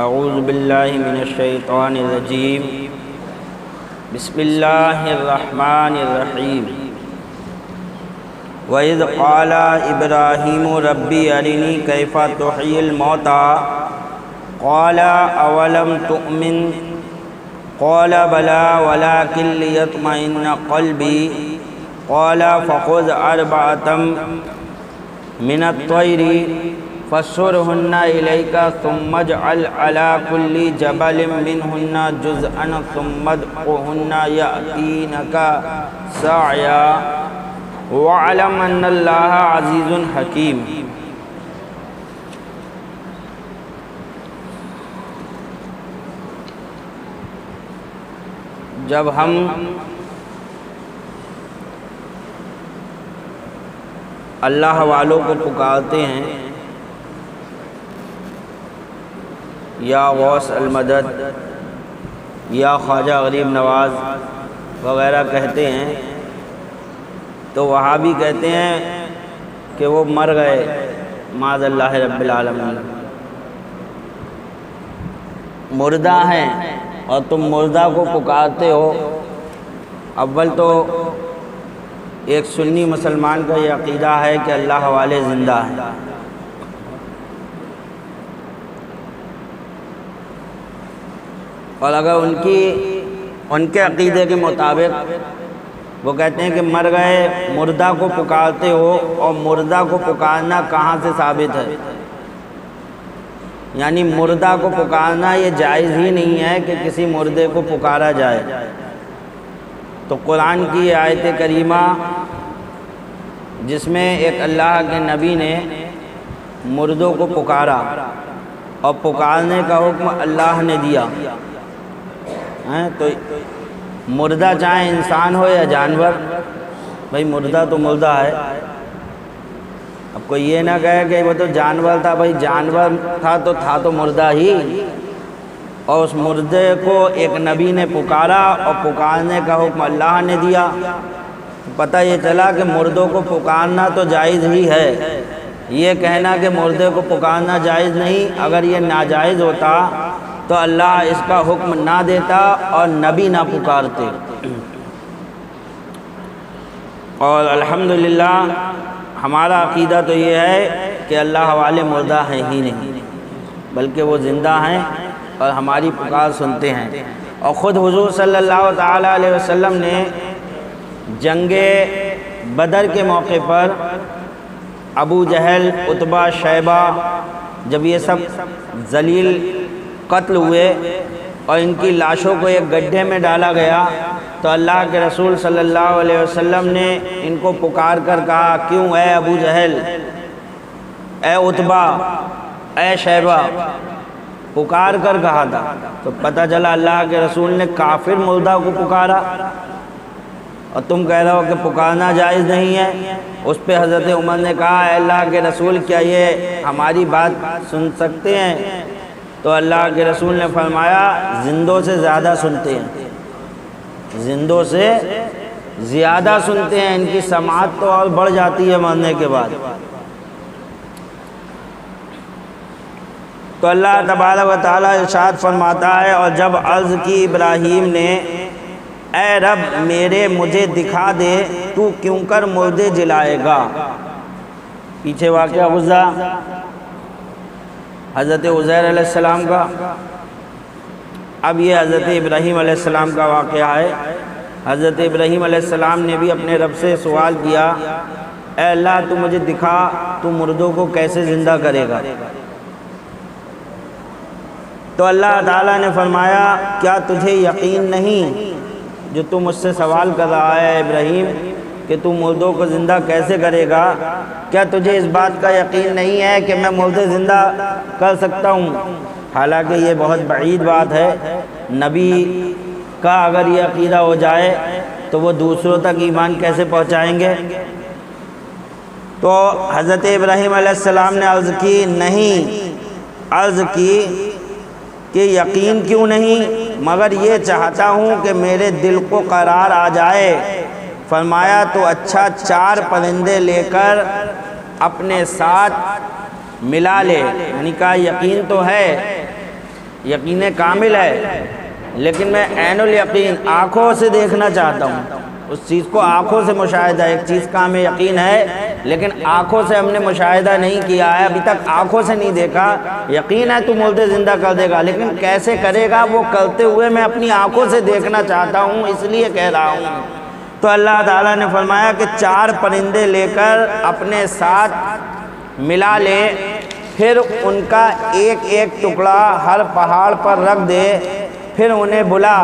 اعوذ باللہ من الشیطان الرجیم بسم اللہ الرحمن الرحیم وَإِذْ قَالَ إِبْرَاهِيمُ رَبِّ أَرِنِي كَيْفَ تُحْيِي الْمَوْتَىٰ قَالَ أَوَلَمْ تُؤْمِنْ قَالَ بَلَىٰ وَلَٰكِنْ لِيَطْمَئِنَّ قَلْبِي قَالَ فَخُذْ أَرْبَعَةً مِنَ الطَّيْرِ فَصُرْهُنَّ إِلَيْكَ ثُمَّ اجْعَلْ عَلَىٰ كُلِّ جَبَلٍ مِّنْهُنَّ جُزْءًا ثُمَّ ادْعُهُنَّ يَأْتِينَكَ سَعْيًا وَاعْلَمْ أَنَّ اللَّهَ عَزِيزٌ حَكِيمٌ۔ جب ہم اللہ والوں کو پکارتے ہیں یا غوث المدد یا خواجہ غریب نواز وغیرہ کہتے ہیں تو وہاں بھی کہتے ہیں کہ وہ مر گئے معاذ اللہ رب العالمین، مردہ ہیں اور تم مردہ کو پکارتے ہو۔ اول تو ایک سنی مسلمان کا یہ عقیدہ ہے کہ اللہ والے زندہ ہیں، اور اگر ان کے عقیدے کے مطابق وہ کہتے ہیں کہ مر گئے مردہ کو پکارتے ہو، اور مردہ کو پکارنا کہاں سے ثابت ہے؟ یعنی مردہ کو پکارنا یہ جائز ہی نہیں ہے کہ کسی مردے کو پکارا جائے۔ تو قرآن کی آیت کریمہ جس میں ایک اللہ کے نبی نے مردوں کو پکارا اور پکارنے کا حکم اللہ نے دیا، تو مردہ چاہے انسان ہو یا جانور، بھائی مردہ تو مردہ ہے۔ اب کوئی یہ نہ کہے کہ وہ تو جانور تھا، بھائی جانور تھا تو مردہ ہی، اور اس مردے کو ایک نبی نے پکارا اور پکارنے کا حکم اللہ نے دیا۔ پتہ یہ چلا کہ مردوں کو پکارنا تو جائز ہی ہے، یہ کہنا کہ مردے کو پکارنا جائز نہیں، اگر یہ ناجائز ہوتا تو اللہ اس کا حکم نہ دیتا اور نبی نہ پکارتے۔ اور الحمدللہ ہمارا عقیدہ تو یہ ہے کہ اللہ والے مردہ ہیں ہی نہیں، بلکہ وہ زندہ ہیں اور ہماری پکار سنتے ہیں۔ اور خود حضور صلی اللہ تعالیٰ علیہ وسلم نے جنگ بدر کے موقع پر ابو جہل، عتبہ، شیبہ جب یہ سب ذلیل قتل ہوئے اور ان کی لاشوں کو ایک گڈھے میں ڈالا گیا تو اللہ کے رسول صلی اللہ علیہ وسلم نے ان کو پکار کر کہا، کیوں اے ابو جہل، اے عتبہ، اے شیبہ، پکار کر کہا تھا۔ تو پتہ چلا اللہ کے رسول نے کافر مردہ کو پکارا، اور تم کہہ رہے ہو کہ پکارنا جائز نہیں ہے۔ اس پہ حضرت عمر نے کہا، اے اللہ کے رسول، کیا یہ ہماری بات سن سکتے ہیں؟ تو اللہ کے رسول نے فرمایا، زندوں سے زیادہ سنتے ہیں، زندوں سے زیادہ سنتے ہیں، ان کی سماعت تو اور بڑھ جاتی ہے مرنے کے بعد۔ تو اللہ تبارک و تعالیٰ ارشاد فرماتا ہے، اور جب عرض کی ابراہیم نے، اے رب میرے مجھے دکھا دے تو کیوں کر مردے جلائے گا۔ پیچھے واقعہ گزرا حضرت عزیر علیہ السلام کا، اب یہ حضرت ابراہیم علیہ السلام کا واقعہ ہے۔ حضرت ابراہیم علیہ السلام نے بھی اپنے رب سے سوال کیا، اے اللہ تو مجھے دکھا تو مردوں کو کیسے زندہ کرے گا۔ تو اللہ تعالیٰ نے فرمایا، کیا تجھے یقین نہیں جو تم مجھ سے سوال کر رہا ہے ابراہیم کہ تم مردوں کو زندہ کیسے کرے گا؟ کیا تجھے اس بات کا یقین نہیں ہے کہ میں مردے زندہ کر سکتا ہوں؟ حالانکہ یہ بہت بعید بات ہے، نبی کا اگر یہ عقیدہ ہو جائے تو وہ دوسروں تک ایمان کیسے پہنچائیں گے؟ تو حضرت ابراہیم علیہ السلام نے عرض کی، نہیں، عرض کی کہ یقین کیوں نہیں، مگر یہ چاہتا ہوں کہ میرے دل کو قرار آ جائے۔ فرمایا تو اچھا 4 پرندے لے کر اپنے ساتھ ملا لے، یعنی کہا یقین تو ہے یقین کامل ہے، لیکن میں عین الیقین آنکھوں سے دیکھنا چاہتا ہوں، اس چیز کو آنکھوں سے مشاہدہ، ایک چیز کا ہمیں یقین ہے لیکن آنکھوں سے ہم نے مشاہدہ نہیں کیا ہے، ابھی تک آنکھوں سے نہیں دیکھا۔ یقین ہے تو مردے زندہ کر دے گا، لیکن کیسے کرے گا وہ کرتے ہوئے میں اپنی آنکھوں سے دیکھنا چاہتا ہوں، اس لیے کہہ رہا ہوں۔ تو اللہ تعالیٰ نے فرمایا کہ 4 پرندے لے کر اپنے ساتھ ملا لے، پھر ان کا ایک ایک ٹکڑا ہر پہاڑ پر رکھ دے، پھر انہیں بلا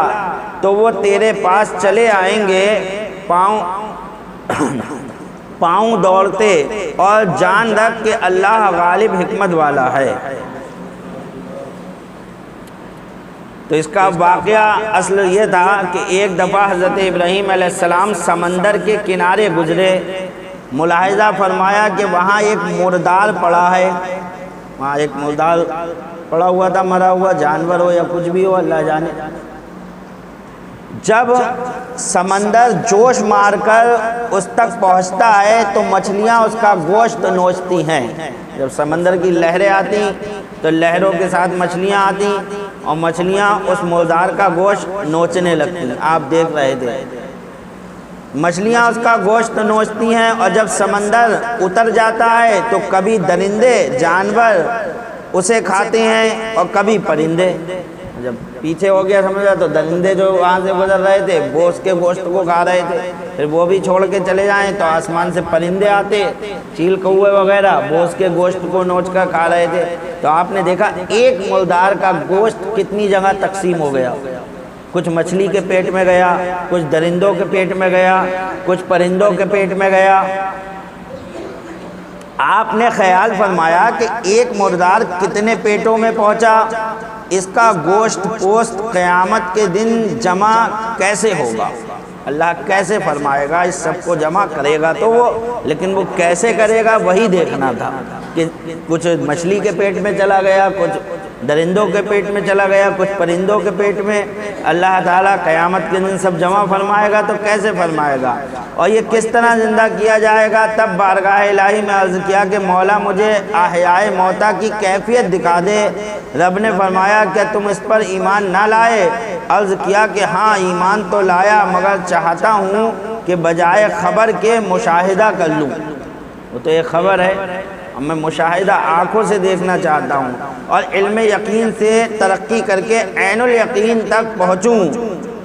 تو وہ تیرے پاس چلے آئیں گے، پاؤں دوڑتے، اور جان رکھ کہ اللہ غالب حکمت والا ہے۔ تو اس کا واقعہ اصل یہ تھا کہ ایک دفعہ حضرت ابراہیم علیہ السلام سمندر کے کنارے گزرے، ملاحظہ فرمایا کہ وہاں ایک مردار پڑا ہے، وہاں ایک مردار پڑا ہوا تھا، مرا ہوا جانور ہو یا کچھ بھی ہو اللہ جانے۔ جب سمندر جوش مار کر اس تک پہنچتا ہے تو مچھلیاں اس کا گوشت نوچتی ہیں، جب سمندر کی لہریں آتی تو لہروں کے ساتھ مچھلیاں آتی اور مچھلیاں اس مردار کا گوشت نوچنے لگتی، آپ دیکھ رہے تھے، مچھلیاں اس کا گوشت نوچتی ہیں، اور جب سمندر اتر جاتا ہے تو کبھی درندے جانور اسے کھاتے ہیں اور کبھی پرندے۔ جب پیچھے ہو گیا سمجھا تو درندے جو وہاں سے گزر رہے تھے وہ اس کے گوشت کو کھا رہے تھے، پھر وہ بھی چھوڑ کے چلے جائیں تو آسمان سے پرندے آتے، چیل کوے وغیرہ، وہ اس کے گوشت کو نوچ کر کھا رہے تھے۔ تو آپ نے دیکھا ایک مردار کا گوشت کتنی جگہ تقسیم ہو گیا، کچھ مچھلی کے پیٹ میں گیا، کچھ درندوں کے پیٹ میں گیا، کچھ پرندوں کے پیٹ میں گیا۔ آپ نے خیال فرمایا کہ ایک مردار کتنے پیٹوں میں پہنچا، اس کا گوشت پوست قیامت کے دن جمع کیسے ہوگا، اللہ کیسے فرمائے گا، اس سب کو جمع کرے گا تو وہ، لیکن وہ کیسے کرے گا وہی دیکھنا تھا کہ کچھ مچھلی کے پیٹ میں چلا گیا، کچھ درندوں کے پیٹ میں چلا گیا، کچھ پرندوں کے پیٹ میں، اللہ تعالیٰ قیامت کے دن سب جمع فرمائے گا تو کیسے فرمائے گا، اور یہ کس طرح زندہ کیا جائے گا۔ تب بارگاہ الہی میں عرض کیا کہ مولا مجھے احیاء موتا کی کیفیت دکھا دے۔ رب نے فرمایا کہ تم اس پر ایمان نہ لائے؟ عرض کیا کہ ہاں ایمان تو لایا، مگر چاہتا ہوں کہ بجائے خبر کے مشاہدہ کر لوں، وہ تو ایک خبر ہے، میں مشاہدہ آنکھوں سے دیکھنا چاہتا ہوں، اور علم یقین سے ترقی کر کے عین الیقین تک پہنچوں،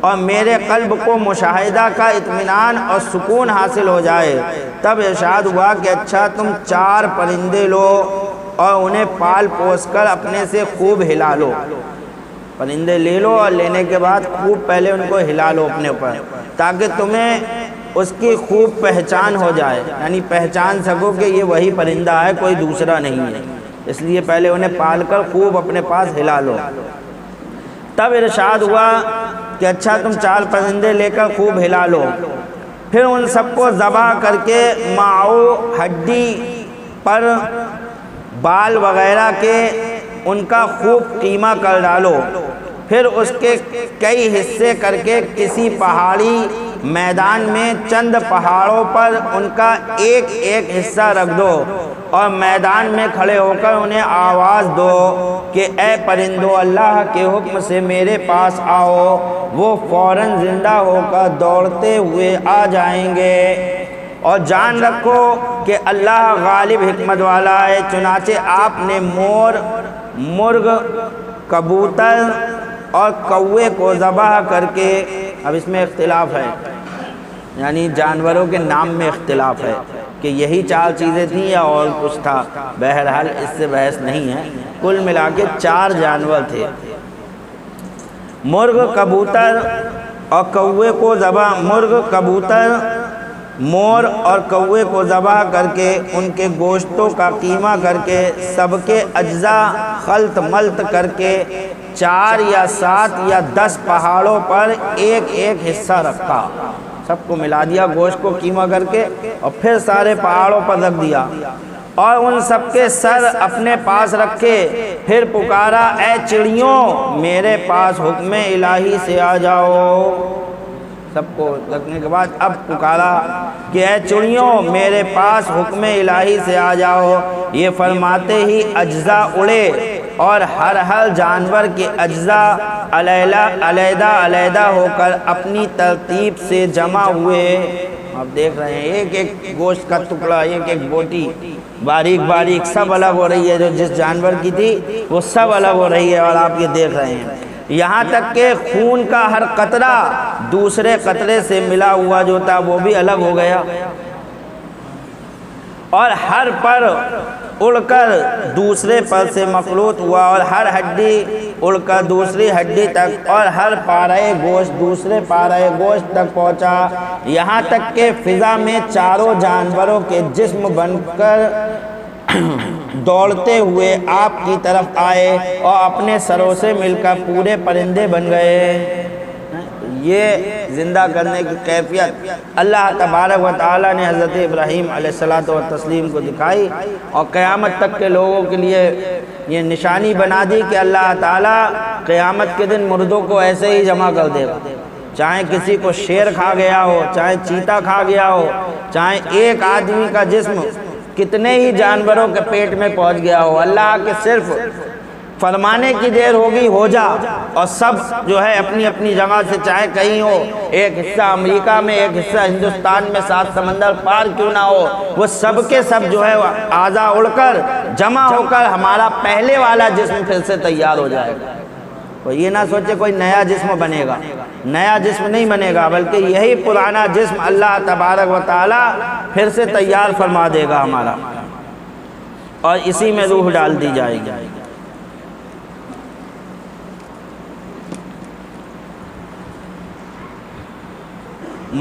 اور میرے قلب کو مشاہدہ کا اطمینان اور سکون حاصل ہو جائے۔ تب ارشاد ہوا کہ اچھا تم 4 پرندے لو اور انہیں پال پوس کر اپنے سے خوب ہلا لو، پرندے لے لو اور لینے کے بعد خوب پہلے ان کو ہلا لو اپنے اوپر، تاکہ تمہیں اس کی خوب پہچان ہو جائے، یعنی پہچان سکو کہ یہ وہی پرندہ ہے، کوئی دوسرا نہیں ہے، اس لیے پہلے انہیں پال کر خوب اپنے پاس ہلا لو۔ تب ارشاد ہوا کہ اچھا تم 4 پرندے لے کر خوب ہلا لو، پھر ان سب کو ذبح کر کے ماؤ ہڈی پر بال وغیرہ کے ان کا خوب قیمہ کر ڈالو، پھر اس کے کئی حصے کر کے کسی پہاڑی میدان میں چند پہاڑوں پر ان کا ایک ایک حصہ رکھ دو، اور میدان میں کھڑے ہو کر انہیں آواز دو کہ اے پرندو اللہ کے حکم سے میرے پاس آؤ، وہ فوراً زندہ ہو کر دوڑتے ہوئے آ جائیں گے، اور جان رکھو کہ اللہ غالب حکمت والا ہے۔ چنانچہ آپ نے مور، مرغ، کبوتر اور کوے کو ذبح کر کے، اب اس میں اختلاف ہے، یعنی جانوروں کے نام میں اختلاف ہے کہ یہی 4 چیزیں تھیں یا اور کچھ تھا، بہرحال اس سے بحث نہیں ہے، کل ملا کے 4 جانور تھے، مرغ، کبوتر اور کوے کو ذبح، مرغ، کبوتر، مور اور کوے کو ذبح کر کے ان کے گوشتوں کا قیمہ کر کے سب کے اجزاء خلط ملط کر کے 4 یا 7 یا 10 پہاڑوں پر ایک ایک حصہ رکھا، سب کو ملا دیا گوشت کو قیمہ کر کے، اور پھر سارے پہاڑوں پر رکھ دیا، اور ان سب کے سر اپنے پاس رکھے، پھر پکارا اے چڑیوں میرے پاس حکم الہی سے آ جاؤ، سب کو رکھنے کے بعد اب پکارا کہ اے چڑیوں میرے پاس حکم الہی سے آ جاؤ، یہ فرماتے ہی اجزاء اڑے اور ہر جانور کے اجزاء علیحدہ علیحدہ ہو کر اپنی ترتیب سے جمع ہوئے۔ آپ دیکھ رہے ہیں ایک ایک گوشت کا ٹکڑا، ایک ایک بوٹی باریک باریک سب الگ ہو رہی ہے، جو جس جانور کی تھی وہ سب الگ ہو رہی ہے، اور آپ یہ دیکھ رہے ہیں یہاں تک کہ خون کا ہر قطرہ دوسرے قطرے سے ملا ہوا جو تھا وہ بھی الگ ہو گیا، اور ہر پر اڑ کر دوسرے پر سے مخلوط ہوا، اور ہر ہڈی اڑ کر دوسری ہڈی تک، اور ہر پارے گوشت دوسرے پارے گوشت تک پہنچا، یہاں تک کہ فضا میں چاروں جانوروں کے جسم بن کر دوڑتے ہوئے آپ کی طرف آئے اور اپنے سروں سے مل کر پورے پرندے بن گئے۔ یہ زندہ کرنے کی کیفیت اللہ تبارک و تعالیٰ نے حضرت ابراہیم علیہ الصلوۃ والتسلیم کو دکھائی، اور قیامت تک کے لوگوں کے لیے یہ نشانی بنا دی کہ اللہ تعالیٰ قیامت کے دن مردوں کو ایسے ہی جمع کر دے گا، چاہے کسی کو شیر کھا گیا ہو، چاہے چیتا کھا گیا ہو، چاہے ایک آدمی کا جسم کتنے ہی جانوروں کے پیٹ میں پہنچ گیا ہو، اللہ کے صرف فرمانے کی دیر ہوگی ہو جا، اور سب جو ہے اپنی اپنی جگہ سے چاہے کہیں ہو، ایک حصہ امریکہ میں، ایک حصہ ہندوستان میں، 7 سمندر پار کیوں نہ ہو، وہ سب کے سب جو ہے اعضاء اڑ کر جمع ہو کر ہمارا پہلے والا جسم پھر سے تیار ہو جائے گا۔ وہ یہ نہ سوچے کوئی نیا جسم بنے گا، نیا جسم نہیں بنے گا، بلکہ یہی پرانا جسم اللہ تبارک و تعالی پھر سے تیار فرما دے گا ہمارا، اور اسی میں روح ڈال دی جائے گی۔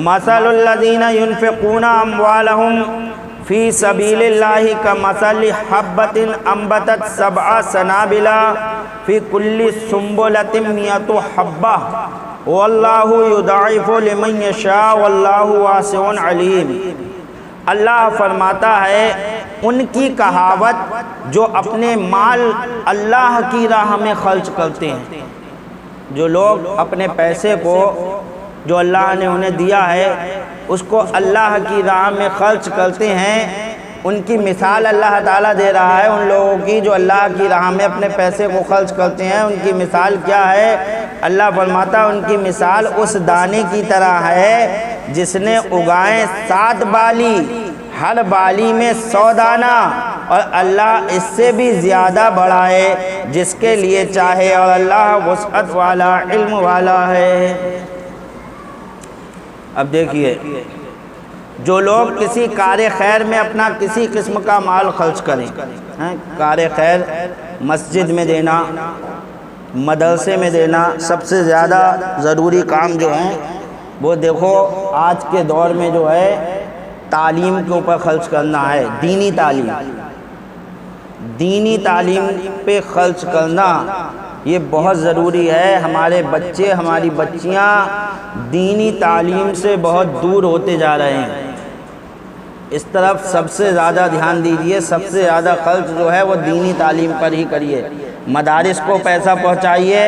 مثل الذین ينفقون اموالهم فی سبیل اللہ کمثل حبۃ انبتت 7 سنابل فی کل سنبلۃ 100 حبۃ واللہ یضاعف لمن یشاء واللہ واسع علیم۔ اللہ فرماتا ہے ان کی کہاوت جو اپنے مال اللہ کی راہ میں خرچ کرتے ہیں، جو لوگ اپنے پیسے کو جو اللہ نے انہیں دیا ہے اس کو اللہ کی راہ میں خرچ کرتے ہیں، ان کی مثال اللہ تعالیٰ دے رہا ہے ان لوگوں کی جو اللہ کی راہ میں اپنے پیسے کو خرچ کرتے ہیں۔ ان کی مثال کیا ہے؟ اللہ فرماتا ان کی مثال اس دانے کی طرح ہے جس نے اگائیں 7 بالی، ہر بالی میں 100 دانہ، اور اللہ اس سے بھی زیادہ بڑھائے جس کے لیے چاہے، اور اللہ وسعت والا علم والا ہے۔ اب دیکھیے جو لوگ کسی کار خیر میں اپنا کسی قسم کا مال خرچ کریں، کار خیر مسجد میں دینا، مدرسے میں دینا، سب سے زیادہ ضروری کام جو ہیں وہ دیکھو آج کے دور میں جو ہے تعلیم کے اوپر خرچ کرنا ہے، دینی تعلیم پہ خرچ کرنا یہ بہت ضروری ہے۔ ہمارے بچے ہماری بچیاں دینی تعلیم سے بہت دور ہوتے جا رہے ہیں، اس طرف سب سے زیادہ دھیان دیجیے، سب سے زیادہ خرچ جو ہے وہ دینی تعلیم پر ہی کریے، مدارس کو پیسہ پہنچائیے،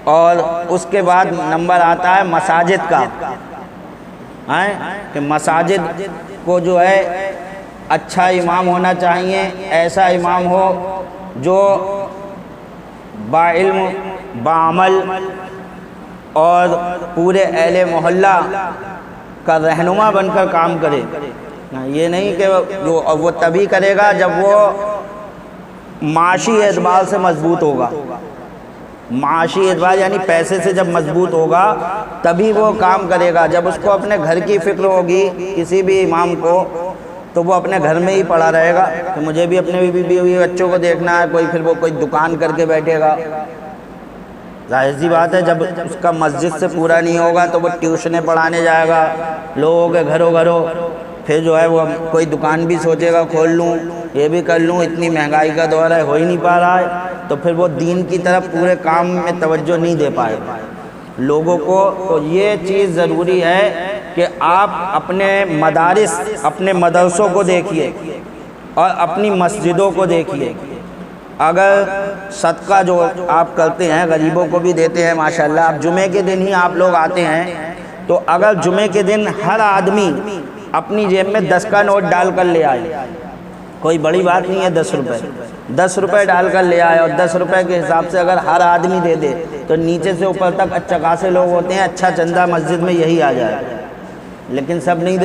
اور اس کے بعد نمبر آتا ہے مساجد کا، کہ مساجد کو جو ہے اچھا امام ہونا چاہیے، ایسا امام ہو جو باعلم باعمل اور پورے اہل محلہ کا رہنما بن کر کام کرے۔ یہ نہیں کہ وہ تبھی کرے گا جب وہ معاشی اعتبار سے مضبوط ہوگا، معاشی اعتبار یعنی پیسے سے جب مضبوط ہوگا تبھی وہ کام کرے گا۔ جب اس کو اپنے گھر کی فکر ہوگی کسی بھی امام کو تو وہ اپنے گھر میں ہی پڑا رہے گا کہ مجھے بھی اپنے بیوی بچوں کو دیکھنا ہے، پھر وہ کوئی دکان کر کے بیٹھے گا۔ ظاہر سی بات ہے جب اس کا مسجد سے پورا نہیں ہوگا تو وہ ٹیوشنیں پڑھانے جائے گا لوگوں کے گھروں، پھر جو ہے وہ کوئی دکان بھی سوچے گا کھول لوں، یہ بھی کر لوں، اتنی مہنگائی کا دور ہے ہو ہی نہیں پا رہا ہے، تو پھر وہ دین کی طرف پورے کام میں توجہ نہیں دے پائے لوگوں کو۔ تو یہ چیز ضروری ہے کہ آپ اپنے مدارس، اپنے مدرسوں کو دیکھیے اور اپنی مسجدوں کو دیکھیے۔ اگر صدقہ جو آپ کرتے ہیں غریبوں کو بھی دیتے ہیں ماشاءاللہ، اب جمعے کے دن ہی آپ لوگ آتے ہیں تو اگر جمعے کے دن ہر آدمی اپنی جیب میں 10 کا نوٹ ڈال کر لے آئے، کوئی بڑی بات نہیں ہے 10 روپے، 10 روپے ڈال کر لے آئے، اور 10 روپے کے حساب سے اگر ہر آدمی دے دے تو نیچے سے اوپر تک اچھا خاصے لوگ ہوتے ہیں، اچھا چندہ مسجد میں یہی آ جائے، لیکن سب نہیں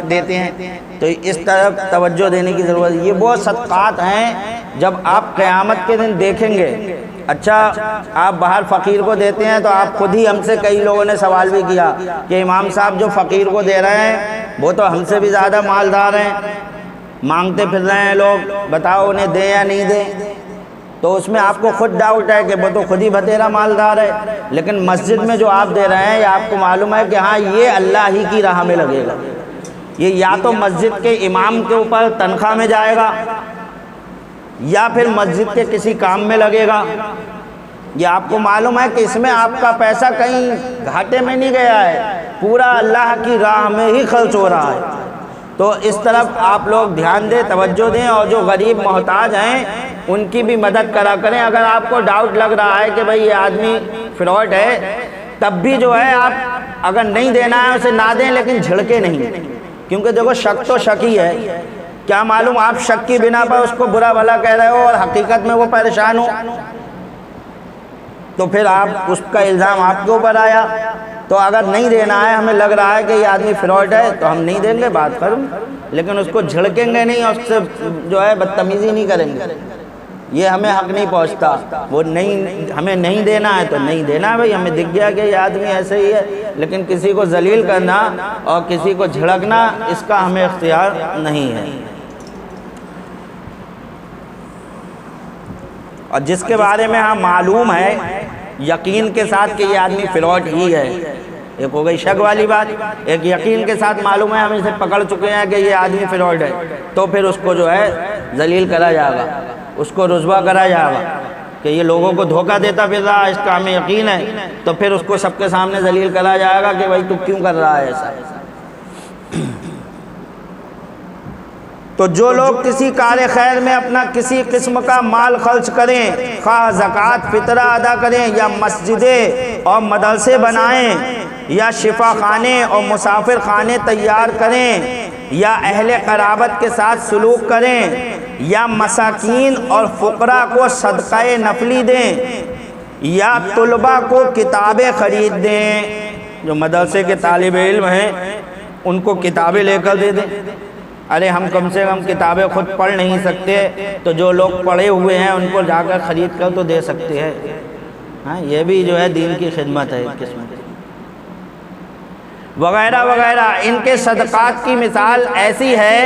دیتے ہیں۔ تو اس طرف توجہ دینے کی ضرورت ہے۔ یہ وہ صدقات ہیں جب آپ قیامت کے دن دیکھیں گے۔ اچھا آپ باہر فقیر کو دیتے ہیں تو آپ خود ہی، ہم سے کئی لوگوں نے سوال بھی کیا کہ امام صاحب جو فقیر کو دے رہے ہیں وہ تو ہم سے بھی زیادہ مالدار ہیں، مانگتے پھر رہے ہیں لوگ، بتاؤ انہیں دیں یا نہیں دیں؟ تو اس میں آپ کو خود ڈاؤٹ ہے کہ وہ تو خود ہی بتیرا مالدار ہے، لیکن مسجد میں جو آپ دے رہے ہیں یہ آپ کو معلوم ہے کہ ہاں یہ اللہ ہی کی راہ میں لگے گا، یہ یا تو مسجد کے امام کے اوپر تنخواہ میں جائے گا یا پھر مسجد کے کسی کام میں لگے گا۔ یہ آپ کو معلوم ہے کہ اس میں آپ کا پیسہ کہیں گھاٹے میں نہیں گیا ہے، پورا اللہ کی راہ میں ہی خرچ ہو رہا ہے۔ تو اس طرف آپ لوگ دھیان دیں، توجہ دیں، اور جو غریب محتاج ہیں ان کی بھی مدد کرا کریں۔ اگر آپ کو ڈاؤٹ لگ رہا ہے کہ بھئی یہ آدمی فراڈ ہے، تب بھی جو ہے آپ اگر نہیں دینا ہے اسے نہ دیں، لیکن جھڑکے نہیں، کیونکہ دیکھو شک تو شک ہی ہے، کیا معلوم آپ شک کی بنا پر اس کو برا بھلا کہہ رہے ہو اور حقیقت میں وہ پریشان ہو، تو پھر آپ اس کا الزام آپ کے اوپر آیا۔ تو اگر نہیں دینا ہے، ہمیں لگ رہا ہے کہ یہ آدمی فراڈ ہے، تو ہم نہیں دیں گے، بات کروں، لیکن اس کو جھڑکیں گے نہیں اور اس سے جو ہے بدتمیزی نہیں کریں گے، یہ ہمیں حق نہیں پہنچتا۔ وہ نہیں، ہمیں نہیں دینا ہے تو نہیں دینا ہے، بھئی ہمیں دکھ گیا کہ یہ آدمی ایسے ہی ہے، لیکن کسی کو ذلیل کرنا اور کسی کو جھڑکنا اس کا ہمیں اختیار نہیں ہے۔ اور جس کے بارے میں ہاں معلوم ہے یقین کے ساتھ کہ یہ آدمی فراڈ ہی ہے، ایک ہو گئی شک والی بات، ایک یقین کے ساتھ معلوم ہے ہم اسے پکڑ چکے ہیں کہ یہ آدمی فراڈ ہے، تو پھر اس کو جو ہے ذلیل کرا جائے گا، اس کو رسوا کرا جائے گا کہ یہ لوگوں کو دھوکہ دیتا پھر رہا، اس کا ہمیں یقین ہے، تو پھر اس کو سب کے سامنے ذلیل کرا جائے گا کہ بھائی تو کیوں کر رہا ہے ایسا۔ تو جو لوگ کسی کار خیر میں اپنا کسی قسم کا مال خرچ کریں، خواہ زکوٰۃ فطرہ ادا کریں یا مسجدیں اور مدرسے بنائیں یا شفا خانے اور مسافر خانے تیار کریں یا اہل قرابت کے ساتھ سلوک کریں یا مساکین اور فقراء کو صدقہ نفلی دیں یا طلباء کو کتابیں خرید دیں، جو مدرسے کے طالب علم ہیں ان کو کتابیں لے کر دے دیں۔ ارے ہم کم سے کم کتابیں خود پڑھ نہیں سکتے تو جو لوگ پڑھے ہوئے ہیں ان کو جا کر خرید کر تو دے سکتے ہیں، ہاں یہ بھی جو ہے دین کی خدمت ہے ایک قسم کی، وغیرہ وغیرہ۔ ان کے صدقات کی مثال ایسی ہے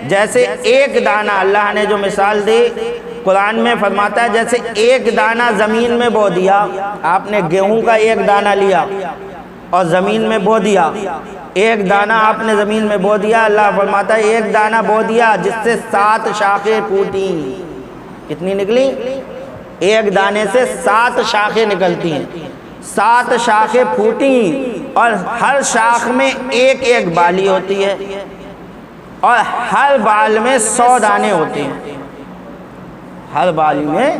جیسے ایک دانہ، اللہ نے جو مثال دی قرآن میں فرماتا ہے جیسے ایک دانہ زمین میں بو دیا، آپ نے گیہوں کا ایک دانہ لیا اور زمین میں بو دیا، ایک دانہ آپ نے زمین میں بو دیا، اللہ فرماتا ہے ایک دانہ بو دیا جس سے 7 شاخیں پھوٹیں، کتنی نکلی؟ ایک دانے سے 7 شاخیں نکلتی ہیں، 7 شاخیں پھوٹیں اور ہر شاخ میں ایک ایک بالی ہوتی ہے اور ہر بال میں 100 دانے ہوتے ہیں، ہر بالی میں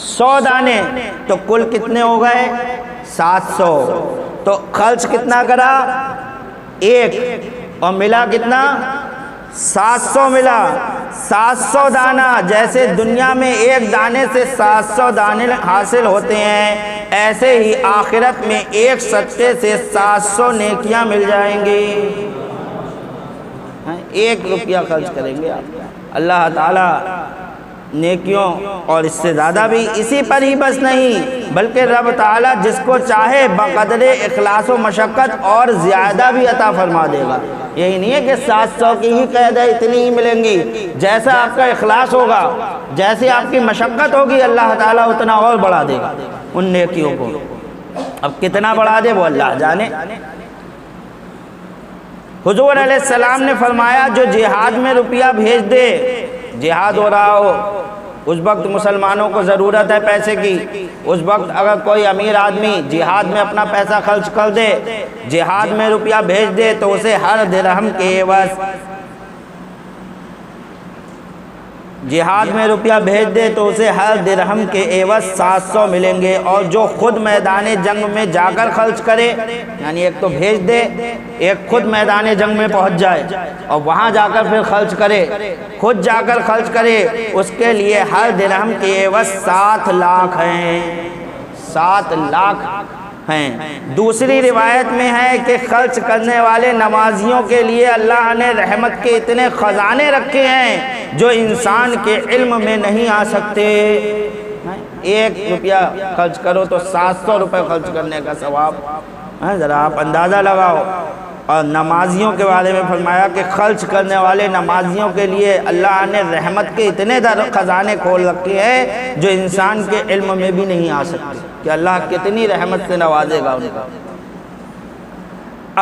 100 دانے، تو کل کتنے ہو گئے؟ 700۔ تو خرچ کتنا کرا؟ ایک، اور ملا کتنا؟ 700 ملا، 700 دانہ۔ جیسے دنیا میں ایک دانے سے 700 دانے حاصل ہوتے ہیں، ایسے ہی آخرت میں ایک صدقے سے 700 نیکیاں مل جائیں گی۔ 1 روپیہ خرچ کریں گے آپ، اللہ تعالیٰ نیکیوں اور اس سے زیادہ بھی، اسی پر ہی بس نہیں بلکہ رب تعالیٰ جس کو چاہے بقدر اخلاص و مشقت اور زیادہ بھی عطا فرما دے گا۔ یہی نہیں ہے کہ 700 کی ہی قید ہے، اتنی ہی ملیں گی، جیسا آپ کا اخلاص ہوگا، جیسے آپ کی مشقت ہوگی، اللہ تعالیٰ اتنا اور بڑھا دے گا ان نیکیوں کو۔ اب کتنا بڑھا دے وہ اللہ جانے۔ حضور علیہ السلام نے فرمایا جو جہاد میں روپیہ بھیج دے، جہاد ہو رہا ہو، اس وقت مسلمانوں کو ضرورت ہے پیسے کی، اس وقت اگر کوئی امیر آدمی جہاد میں اپنا پیسہ خرچ کر دے، جہاد میں روپیہ بھیج دے، تو اسے ہر درہم کے عوض جہاد میں روپیہ بھیج دے تو اسے ہر درہم کے عوض 700 ملیں گے، اور جو خود میدان جنگ میں جا کر خرچ کرے، یعنی ایک تو بھیج دے، ایک خود میدان جنگ میں پہنچ جائے اور وہاں جا کر پھر خرچ کرے، خود جا کر خرچ کرے، اس کے لیے ہر درہم کے عوض 7 لاکھ ہیں، 7 لاکھ ہیں۔ دوسری روایت میں ہے کہ خرچ کرنے والے نمازیوں کے لیے اللہ نے رحمت کے اتنے خزانے رکھے ہیں جو انسان کے علم میں نہیں آ سکتے۔ 1 روپیہ خرچ کرو تو 700 روپے خرچ کرنے کا ثواب، ذرا آپ اندازہ لگاؤ۔ اور نمازیوں کے بارے میں فرمایا کہ خرچ کرنے والے نمازیوں کے لیے اللہ نے رحمت کے اتنے خزانے کھول رکھے ہیں جو انسان کے علم میں بھی نہیں آ سکتے کہ اللہ کتنی رحمت سے نوازے گا ان کو۔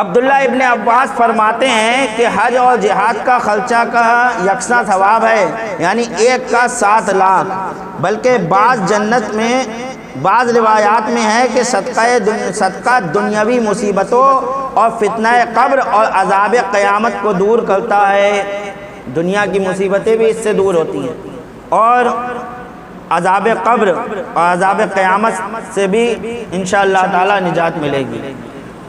عبداللہ ابن عباس فرماتے ہیں کہ حج اور جہاد کا خرچہ کا یکساں ثواب ہے، یعنی ایک کا 7 لاکھ، بلکہ بعض روایات میں ہے کہ صدقہ دنیاوی مصیبتوں اور فتنہ قبر اور عذاب قیامت کو دور کرتا ہے۔ دنیا کی مصیبتیں بھی اس سے دور ہوتی ہیں، اور عذاب قبر اور عذاب قیامت سے بھی انشاءاللہ تعالی نجات ملے گی۔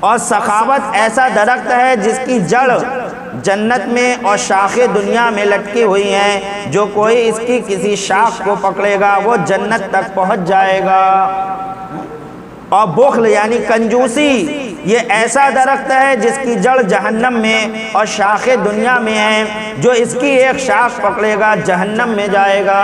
اور سخاوت ایسا درخت ہے جس کی جڑ جنت میں اور شاخیں دنیا میں لٹکی ہوئی ہیں، جو کوئی اس کی کسی شاخ کو پکڑے گا وہ جنت تک پہنچ جائے گا۔ اور بخل یعنی کنجوسی، یہ ایسا درخت ہے جس کی جڑ جہنم میں اور شاخیں دنیا میں ہیں، جو اس کی ایک شاخ پکڑے گا جہنم میں جائے گا۔